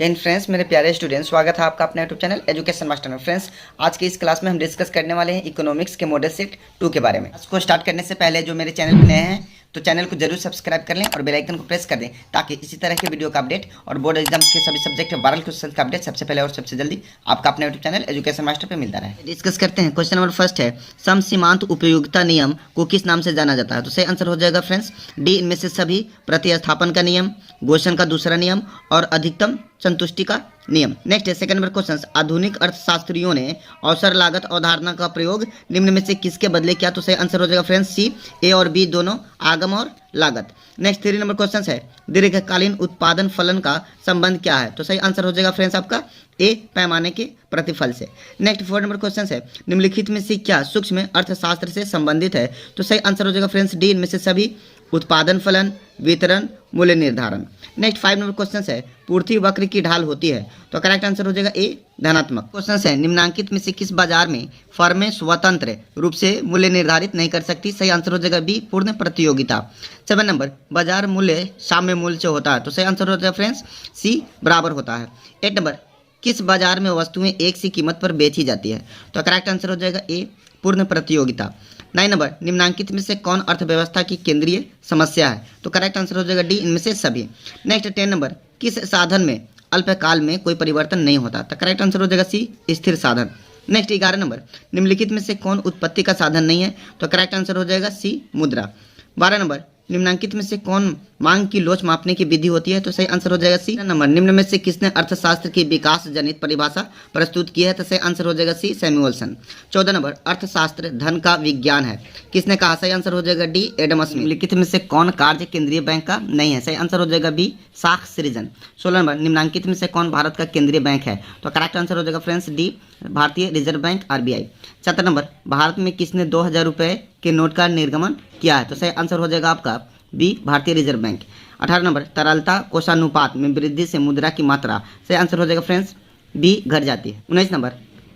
जय हिंद फ्रेंड्स, मेरे प्यारे स्टूडेंट, स्वागत है आपका अपने यूट्यूब चैनल एजुकेशन मास्टर में। फ्रेंड्स, आज की इस क्लास में हम डिस्कस करने वाले हैं इकोनॉमिक्स के मॉडल सेट 2 के बारे में। इसको स्टार्ट करने से पहले जो मेरे चैनल पर नए हैं तो चैनल को जरूर सब्सक्राइब कर लें और बेल आइकन को प्रेस कर दें ताकि इसी तरह के वीडियो का अपडेट और बोर्ड एग्जाम्स के सभी सब्जेक्ट वायरल क्वेश्चन का अपडेट सबसे पहले और सबसे जल्दी आपका अपने यूट्यूब चैनल एजुकेशन मास्टर पे मिलता रहे। डिस्कस करते हैं। क्वेश्चन नंबर फर्स्ट है, सम सीमांत उपयोगिता नियम को किस नाम से जाना जाता है? तो सही आंसर हो जाएगा फ्रेंड्स डी, इनमें से सभी, प्रतिस्थापन का नियम, गोशन का दूसरा नियम और अधिकतम संतुष्टि का नियम। नेक्स्ट है सेकंड नंबर क्वेश्चन, आधुनिक अर्थशास्त्रियों ने अवसर लागत अवधारणा का प्रयोग निम्न में से किसके बदले किया? तो सही आंसर हो जाएगा फ्रेंड्स सी, ए और बी दोनों, आगम और लागत। नेक्स्ट 3 नंबर क्वेश्चन है, दीर्घकालीन उत्पादन फलन का संबंध क्या है? तो सही आंसर हो जाएगा फ्रेंड्स आपका ए, पैमाने के प्रतिफल से। नेक्स्ट 4 नंबर क्वेश्चन है, निम्नलिखित में से क्या सूक्ष्म अर्थशास्त्र से संबंधित है? तो सही आंसर हो जाएगा फ्रेंड्स डी, इनमें से सभी, उत्पादन फलन, वितरण, मूल्य निर्धारण। नेक्स्ट 5 नंबर क्वेश्चन है, पूर्ति वक्र की ढाल होती है? तो करेक्ट आंसर हो जाएगा ए, धनात्मक। क्वेश्चन है, निम्नांकित में से किस बाजार में फर्में स्वतंत्र रूप से मूल्य निर्धारित नहीं कर सकती? सही आंसर हो जाएगा बी, पूर्ण प्रतियोगिता। 7 नंबर, बाजार मूल्य साम्य मूल्य से होता है? तो सही आंसर हो जाएगा फ्रेंड्स सी, बराबर होता है। 8 नंबर, किस बाजार में वस्तुएं एक सी कीमत पर बेची जाती है? तो करेक्ट आंसर हो जाएगा ए, पूर्ण प्रतियोगिता। 9 नंबर, निम्नांकित में से कौन अर्थव्यवस्था की केंद्रीय समस्या है? तो करेक्ट आंसर हो जाएगा डी, इनमें से सभी। नेक्स्ट 10 नंबर, किस साधन में अल्पकाल में कोई परिवर्तन नहीं होता? तो करेक्ट आंसर हो जाएगा सी, स्थिर साधन। नेक्स्ट 11 नंबर, निम्नलिखित में से कौन उत्पत्ति का साधन नहीं है? तो करेक्ट आंसर हो जाएगा सी, मुद्रा। 12 नंबर, निम्नांकित में से कौन मांग की लोच मापने की विधि होती है? तो सही आंसर हो जाएगा सी। नंबर, निम्न में से किसने अर्थशास्त्र की विकास जनित परिभाषा प्रस्तुत की है? तो सही आंसर हो जाएगा सी, सैमुअल्सन। 14 नंबर, अर्थशास्त्र धन का विज्ञान है, किसने कहा? सही आंसर हो जाएगा डी, एडम स्मिथ। निम्नलिखित में से कौन कार्य केंद्रीय बैंक का नहीं है? सही आंसर हो जाएगा बी, साख सृजन। 16 नंबर, निम्नांकित में से कौन भारत का केंद्रीय बैंक है? तो करेक्ट आंसर हो जाएगा फ्रेंड्स डी, भारतीय reserve bank, RBI. 17 number, Bharat में किसने 2000 रुपये के नोट का निर्गमन किया है? तो सही आंसर हो जाएगा आपका बी, भारतीय रिजर्व बैंक। 18 नंबर, तरलता कोषानुपात में वृद्धि से मुद्रा की मात्रा, सही आंसर हो जाएगा फ्रेंड्स बी, घट जाती है। 19 नंबर,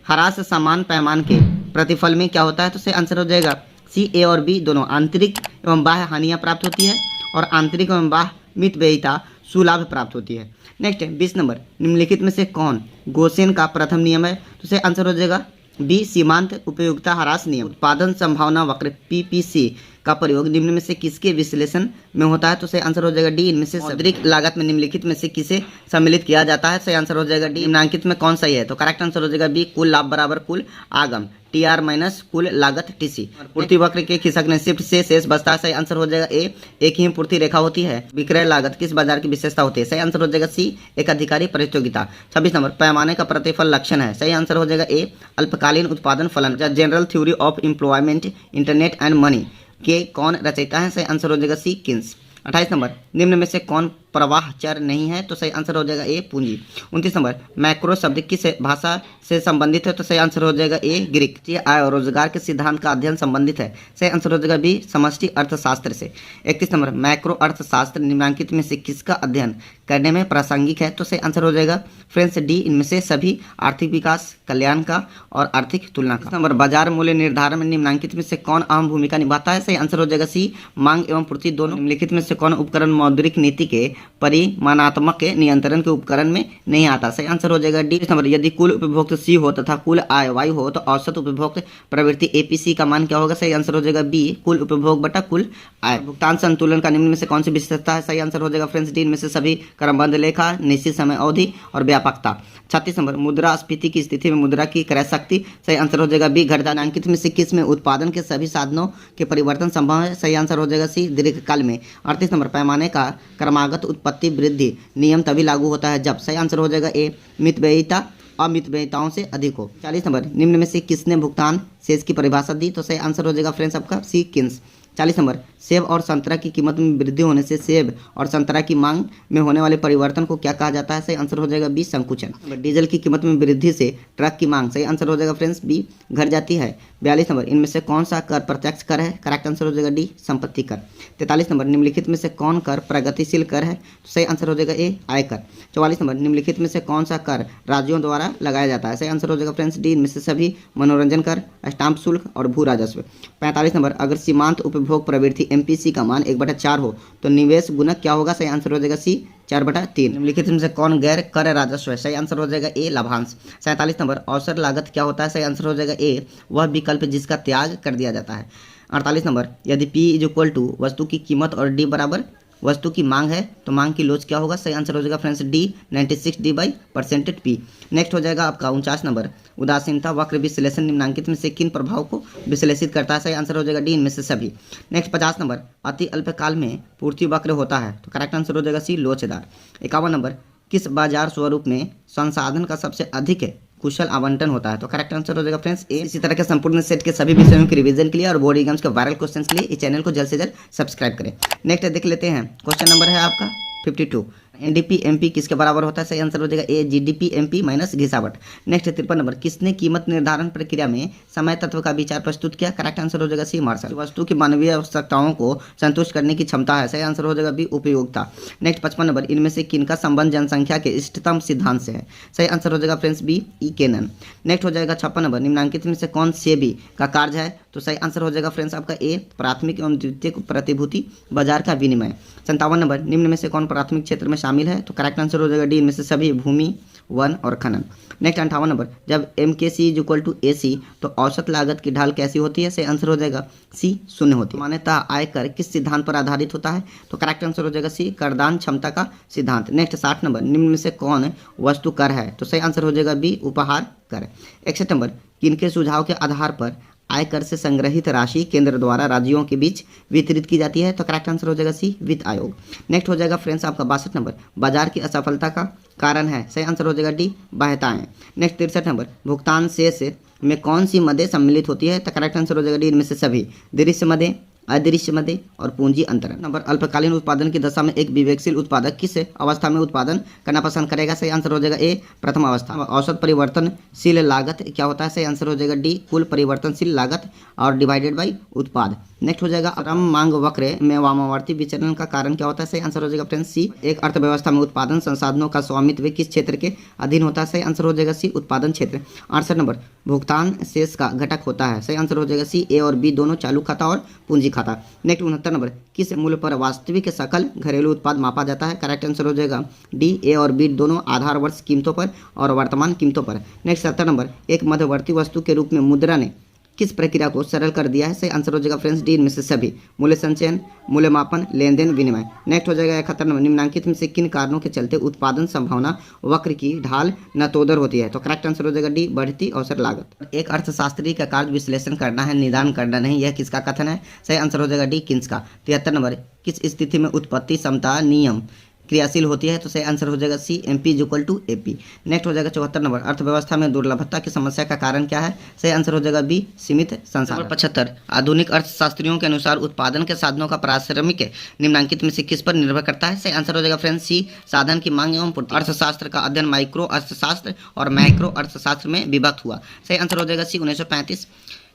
ह्रास समान पैमाने के प्रतिफल में क्या होता है? तो सही आंसर हो जाएगा सी, ए और बी दोनों, आंतरिक एवं बाह्य हानियां प्राप्त होती है और आंतरिक एवं बाह्य मितव्ययिता सुलाभ प्राप्त होती है। नेक्स्ट 20 नंबर, निम्नलिखित में से कौन गोसेन का प्रथम नियम है? तो सही आंसर हो जाएगा बी, सीमांत उपयोगिता ह्रास नियम। उत्पादन संभावना वक्र पीपीसी का प्रयोग निम्न में से किसके विश्लेषण में होता है? तो सही आंसर हो जाएगा डी, इनमें से मौद्रिक लागत में निम्नलिखित में से किसे सम्मिलित किया जाता है? सही आंसर हो जाएगा डी, निम्नांकित में कौन सही है? तो करेक्ट आंसर हो जाएगा बी, कुल लाभ बराबर कुल आगम, टीआर माइनस कुल लागत टीसी। पूर्ति वक्र के खिसकने शिफ्ट से शेष बचता है? सही आंसर हो जाएगा ए, एक ही पूर्ति रेखा होती है। विक्रय लागत किस बाजार की विशेषता होती है? सही आंसर हो जाएगा सी, एक अधिकारी प्रतियोगिता। 26 नंबर, पैमाने का प्रतिफल लक्षण है? सही आंसर हो जाएगा ए, अल्पकालीन उत्पादन फलन। General theory of employment, internet and money के कौन रचयिता है? सही आंसर हो जाएगा सी, किन्स। 28 नंबर, निम्न में से कौन प्रवाह चर नहीं है? तो सही आंसर हो जाएगा ए, पूंजी। 29 नंबर, मैक्रो शब्द किस भाषा से संबंधित है? तो सही आंसर हो जाएगा ए, ग्रीक। आय और रोजगार के सिद्धांत का अध्ययन संबंधित है? सही आंसर हो जाएगा बी, समष्टि अर्थशास्त्र से। 31 नंबर, मैक्रो अर्थशास्त्र निम्नांकित में से किसका अध्ययन करने में प्रासंगिक है? तो सही आंसर हो जाएगा फ्रेंड्स डी, इनमें से सभी, आर्थिक विकास, कल्याण का और आर्थिक तुलना का। नंबर, बाजार मूल्य निर्धारण में निम्नांकित में से कौन अहम भूमिका निभाता है? सही आंसर हो जाएगा सी, मांग एवं पूर्ति दोनों। निम्नलिखित में से कौन उपकरण मौद्रिक नीति के परिमाणात्मक के नियंत्रण के उपकरण में नहीं आता? सही आंसर हो जाएगा डी। नंबर, यदि कुल उपभोक्त सी हो तथा कुल आय वाई हो तो औसत उपभोक्त प्रवृत्ति एपीसी का मान क्या होगा? सही आंसर हो जाएगा बी, कुल उपभोग बटा कुल आय। भुगतान संतुलन का निम्न में से कौन सी विशेषता है? सही आंसर हो जाएगा फ्रेंड्स डी, इनमें से सभी, क्रमबद्ध लेखा, निश्चित समय अवधि और व्यापकता। 36 नंबर, मुद्रास्फीति की स्थिति में मुद्रा की क्रय शक्ति, सही आंसर हो जाएगा बी, घटता। अंकित में से किस में उत्पादन के सभी साधनों के परिवर्तन संभव है? सही आंसर हो जाएगा सी, दीर्घकाल में। 38 नंबर, पैमाने का क्रमागत उत्पत्ति वृद्धि नियम तभी लागू होता है जब, सही आंसर हो जाएगा ए, मितव्ययिता अमितव्ययिताओं से अधिक हो। 40 नंबर, निम्न में से किसने भुगतान शेष की परिभाषा दी? तो सही आंसर हो जाएगा फ्रेंड्स आपका सी, किन्स। 40 नंबर, सेब और संतरा की कीमत में वृद्धि होने से सेब और संतरा की मांग में होने वाले परिवर्तन को क्या कहा जाता है? सही आंसर हो जाएगा बी, संकुचन। डीजल की कीमत में वृद्धि से ट्रक की मांग, सही आंसर हो जाएगा फ्रेंड्स बी, घट जाती है। 42 नंबर, इनमें से कौन सा कर प्रत्यक्ष कर है? करेक्ट आंसर हो जाएगा डी, संपत्ति कर। 43 नंबर, निम्नलिखित में से कौन कर प्रगतिशील कर है? तो सही आंसर हो जाएगा ए, आयकर। 44 नंबर, निम्नलिखित में से कौन सा कर राज्यों द्वारा लगाया जाता है? सही आंसर हो जाएगा फ्रेंड्स डी, इनमें से सभी, मनोरंजन कर, स्टाम्प शुल्क और भू राजस्व। 45 नंबर, अगर सीमांत उपभोग प्रवृत्ति एमपीसी का मान 1/4 हो तो निवेश गुणक क्या होगा? सही आंसर हो जाएगा सी, 4/3। निम्नलिखित में से कौन गैर कर राजस्व है? सही आंसर हो जाएगा ए लाभांश। 47 नंबर, अवसर लागत क्या होता है? सही आंसर हो जाएगा ए वह विकल्प जिसका त्याग कर दिया जाता है। 48 नंबर, यदि P = वस्तु की कीमत और D बराबर वस्तु की मांग है तो मांग की लोच क्या होगा? सही आंसर हो जाएगा फ्रेंड्स डी 96D/%P। नेक्स्ट हो जाएगा आपका 49 नंबर, उदासीनता वक्र विश्लेषण निम्नांकित में से किन प्रभाव को विश्लेषित करता है? सही आंसर हो जाएगा डी इनमें से सभी। नेक्स्ट 50 नंबर, अति अल्पकाल में पूर्ति वक्र होता है तो करेक्ट आंसर हो जाएगा सी लोचदार। 51 नंबर, किस बाजार स्वरूप में संसाधन का सबसे अधिक कुशल आवंटन होता है? तो करेक्ट आंसर हो जाएगा फ्रेंड्स ए। इसी तरह के संपूर्ण सेट के सभी विषयों के रिवीजन के लिए और बोर्ड एग्जाम्स के वायरल क्वेश्चंस के लिए इस चैनल को जल्द से जल्द सब्सक्राइब करें। नेक्स्ट देख लेते हैं, क्वेश्चन नंबर है आपका 52, NDP MP किसके बराबर होता है? सही आंसर हो जाएगा ए GDP MP माइनस घिसावट। नेक्स्ट 53 नंबर, किसने कीमत निर्धारण प्रक्रिया में समय तत्व का विचार प्रस्तुत किया? करेक्ट आंसर हो जाएगा सी मार्शल। वस्तु की मानवीय आवश्यकताओं को संतुष्ट करने की क्षमता है। सही आंसर हो जाएगा बी उपयोगिता। नेक्स्ट 55 नंबर, इनमें से किनका संबंध जनसंख्या के इष्टतम सिद्धांत से है? सही आंसर हो जाएगा friends B E Kennan. Next हो जाएगा 56 नंबर, निम्नांकित में से कौन सेबी का कार्य है? तो सही आंसर हो जाएगा फ्रेंड्स आपका ए प्राथमिक एवं द्वितीयक प्रतिभूति बाजार का विनिमय। 57 नंबर, निम्न में से कौन प्राथमिक क्षेत्र में शामिल है? तो करेक्ट आंसर हो जाएगा डी इनमें से सभी भूमि, वन और खनन। नेक्स्ट 58 नंबर, जब MKC = AC तो औसत लागत की ढाल कैसी होती है? सही आंसर हो जाएगा सी 0 होती है। सामान्यतः आयकर किस सिद्धांत पर आधारित होता है? तो करेक्ट आंसर हो जाएगा सी करदान क्षमता का सिद्धांत। नेक्स्ट 60 नंबर, निम्न में से कौन वस्तु कर है? तो सही आंसर हो जाएगा बी उपहार कर। 61 नंबर, किनके सुझाव के आधार पर आयकर से संग्रहित राशि केंद्र द्वारा राज्यों के बीच वितरित की जाती है? तो करेक्ट आंसर हो जाएगा सी वित्त आयोग। नेक्स्ट हो जाएगा फ्रेंड्स आपका 62 नंबर, बाजार की असफलता का कारण है? सही आंसर हो जाएगा डी बाह्यताएं। नेक्स्ट 63 नंबर, भुगतान शेष में कौन सी मदें सम्मिलित होती है? तो करेक्ट आंसर हो जाएगा डी इनमें से सभी दृश्य मदें, अदृश्य मदें और पूंजी अंतरण। नंबर, अल्पकालीन उत्पादन की दशा में एक विवेकशील उत्पादक किस अवस्था में उत्पादन करना पसंद करेगा? सही आंसर हो जाएगा ए प्रथम अवस्था। औसत परिवर्तनशील लागत क्या होता है? सही आंसर हो जाएगा डी कुल परिवर्तनशील लागत और डिवाइडेड बाई उत्पाद। नेक्स्ट हो जाएगा श्रम मांग वक्र में वामावर्ती विचलन का कारण क्या होता है? सही आंसर हो जाएगा फ्रेंड्स सी। एक अर्थव्यवस्था में उत्पादन संसाधनों का स्वामित्व किस क्षेत्र के अधीन होता है? सही आंसर हो जाएगा सी उत्पादन क्षेत्र। 68 नंबर, भुगतान शेष का घटक होता है? सही आंसर हो जाएगा सी ए और बी दोनों चालू खाता और पूंजी खाता। नेक्स्ट 69 नंबर, किस मूल्य पर वास्तविक सकल घरेलू उत्पाद मापा जाता है? करेक्ट आंसर हो जाएगा डी ए और बी दोनों आधार वर्ष कीमतों पर और वर्तमान कीमतों पर। नेक्स्ट 70 नंबर, एक मध्यवर्ती वस्तु के रूप में मुद्रा ने किस प्रक्रिया को सरल कर दिया है? सही आंसर हो जाएगा फ्रेंड्स डी इनमें से सभी मूल्य संचयन, मूल्य मापन, लेन देन, विनिमय। नेक्स्ट हो जाएगा 71 नंबर, निम्नांकित में से किन कारणों के चलते उत्पादन संभावना वक्र की ढाल नतोदर होती है? तो करेक्ट आंसर हो जाएगा डी बढ़ती अवसर लागत। एक अर्थशास्त्री का कार्य विश्लेषण करना है, निदान करना नहीं। यह किसका कथन है? सही आंसर हो जाएगा डी किन्स का। 73 नंबर, किस स्थिति में उत्पत्ति समता नियम क्रियाशील होती है? तो सही आंसर हो जाएगा सी MP = AP। नेक्स्ट हो जाएगा 74 नंबर, अर्थव्यवस्था में दुर्लभता की समस्या का कारण क्या है? सही आंसर हो जाएगा बी सीमित संसाधन। 75, आधुनिक अर्थशास्त्रियों के अनुसार उत्पादन के साधनों का पारिश्रमिक निम्नांकित में से किस पर निर्भर करता है? सही आंसर हो जाएगा फ्रेंड्स सी साधन की मांग एवं पूर्ति। अर्थशास्त्र का अध्ययन माइक्रो अर्थशास्त्र और मैक्रो अर्थशास्त्र में विभक्त हुआ। सही आंसर हो जाएगा सी 1935।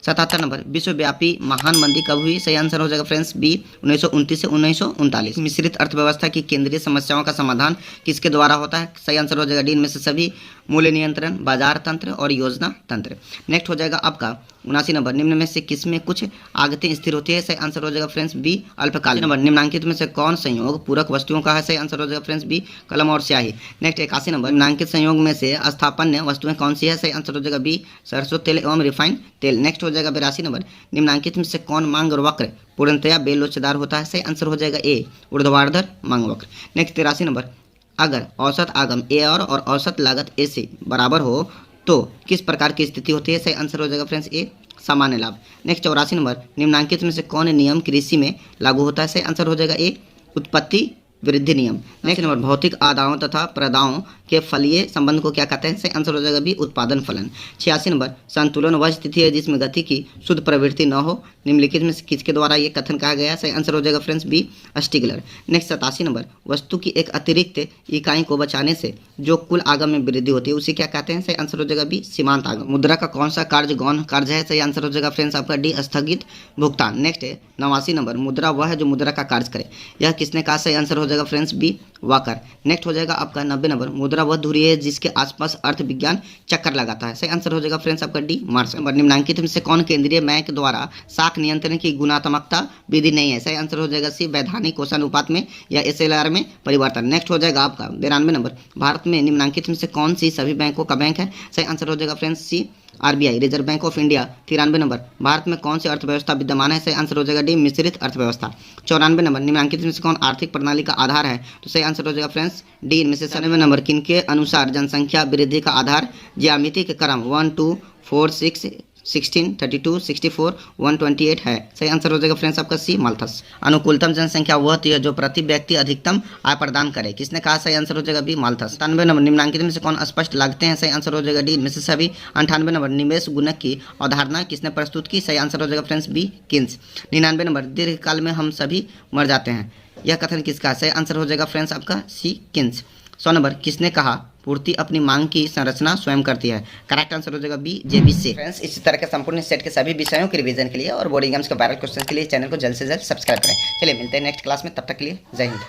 77 नंबर, विश्वव्यापी महान मंदी कब हुई? सही आंसर हो जाएगा फ्रेंड्स बी 1929 से 1939। मिश्रित अर्थव्यवस्था की केंद्रीय समस्याओं का समाधान किसके द्वारा होता है? सही आंसर हो जाएगा डी इनमें से सभी मूल्य नियंत्रण, बाजार तंत्र और योजना तंत्र। नेक्स्ट हो जाएगा आपका 79 नंबर, निम्न में से किसमें कुछ आगतें स्थिर होती है? सही आंसर हो जाएगा फ्रेंड्स बी अल्पकालीन। नंबर, निम्नांकित में से कौन संयोग पूरक वस्तुओं का है? सही आंसर हो जाएगा फ्रेंड्स बी कलम और स्याही। नेक्स्ट 81 नंबर, निम्नांकित संयोग में से स्थापन्य वस्तुएं कौन सी है? सही आंसर हो जाएगा बी सरसों तेल एवं रिफाइंड तेल। नेक्स्ट हो जाएगा 82 नंबर, निम्नांकित में से कौन मांग वक्र पूर्णतया बेलोचदार होता है? सही आंसर हो जाएगा ए ऊर्ध्वाधर मांग वक्र। नेक्स्ट 83 नंबर, अगर औसत आगम ए और औसत लागत ए से बराबर हो तो किस प्रकार की स्थिति होती है? सही आंसर हो जाएगा फ्रेंड्स ए सामान्य लाभ। नेक्स्ट 84 नंबर, निम्नांकित में से कौन नियम कृषि में लागू होता है? सही आंसर हो जाएगा ए उत्पत्ति वृद्धि नियम। नेक्स्ट नंबर, भौतिक आदाओं तथा प्रदाओं के फलीय संबंध को क्या कहते हैं? सही आंसर हो जाएगा भी उत्पादन फलन। 86 नंबर, संतुलन वह स्थिति है जिसमें गति की शुद्ध प्रवृत्ति न हो। निम्नलिखित में से किसके द्वारा ये कथन कहा गया है? सही आंसर हो जाएगा फ्रेंड्स बी स्टिगलर। नेक्स्ट 87 नंबर, वस्तु की एक अतिरिक्त इकाई को बचाने से जो कुल आगम में वृद्धि होती है उसे क्या कहते हैं? सही आंसर हो जाएगा बी सीमांत आगम। मुद्रा का कौन सा कार्य गौण कार्य है? सही आंसर हो जाएगा फ्रेंड्स आपका डी स्थगित भुगतान। नेक्स्ट 89 नंबर, मुद्रा वह है जो मुद्रा का कार्य करे। यह किसने कहा? सही आंसर हो जाएगा फ्रेंड्स बी वाकर। नेक्स्ट हो जाएगा आपका 90 नंबर, मुद्रा वह धुरी है जिसके आसपास अर्थ विज्ञान चक्कर लगाता है। सही आंसर हो जाएगा फ्रेंड्स आपका डी, मार्स। नंबर, निम्नलिखित में से कौन केंद्रीय बैंक द्वारा साख नियंत्रण की गुणात्मकता विधि नहीं है। सही आंसर हो जाएगा सी, वैधानिक कोषानुपात में या SLR में परिवर्तन। नेक्स्ट हो जाएगा आपका 92 नंबर, भारत में निम्नलिखित में से कौन सी सभी बैंकों का बैंक है। सही आंसर हो जाएगा friends C, RBI, Reserve Bank of India. 93 number, Bharat में कौन सी अर्थव्यवस्था विद्यमान है। सही आंसर हो जाएगा डी, मिश्रित अर्थव्यवस्था। 94 नंबर, निम्नलिखित में से कौन आर्थिक प्रणाली का आधार है। तो सही आंसर हो जाएगा फ्रेंड्स डी, इनमें से 97 नंबर, किनके अनुसार जनसंख्या वृद्धि का आधार ज्यामिति के क्रम 1 2 4 6 16 32 64 128 है। सही आंसर हो जाएगा फ्रेंड्स आपका सी, माल्थस। अनुकूलतम जनसंख्या वह होती है जो प्रति व्यक्ति अधिकतम आय प्रदान करे। किसने कहा। सही आंसर हो जाएगा बी, माल्थस। 97 नंबर, निम्नलिखित में से कौन स्पष्ट लागते हैं। सही आंसर हो जाएगा डी, इनमें से सभी। 98 नंबर, निवेश गुणक की अवधारणा किसने प्रस्तुत की। सही आंसर हो जाएगा फ्रेंड्स बी, किन्स। 99 नंबर, दीर्घकाल में हम सभी मर जाते हैं, यह कथन किसका। सही आंसर हो जाएगा फ्रेंड्स आपका सी, किन्स। 100 नंबर, किसने कहा पूर्ति अपनी मांग की संरचना स्वयं करती है। करेक्ट आंसर हो जाएगा बी, JB से। फ्रेंड्स, इसी तरह के संपूर्ण सेट के सभी विषयों के रिवीजन के लिए और बोर्ड एग्जाम्स के वायरल क्वेश्चन के लिए चैनल को जल्द से जल्द सब्सक्राइब करें। चलिए मिलते हैं नेक्स्ट क्लास में, तब तक के लिए जय हिंद।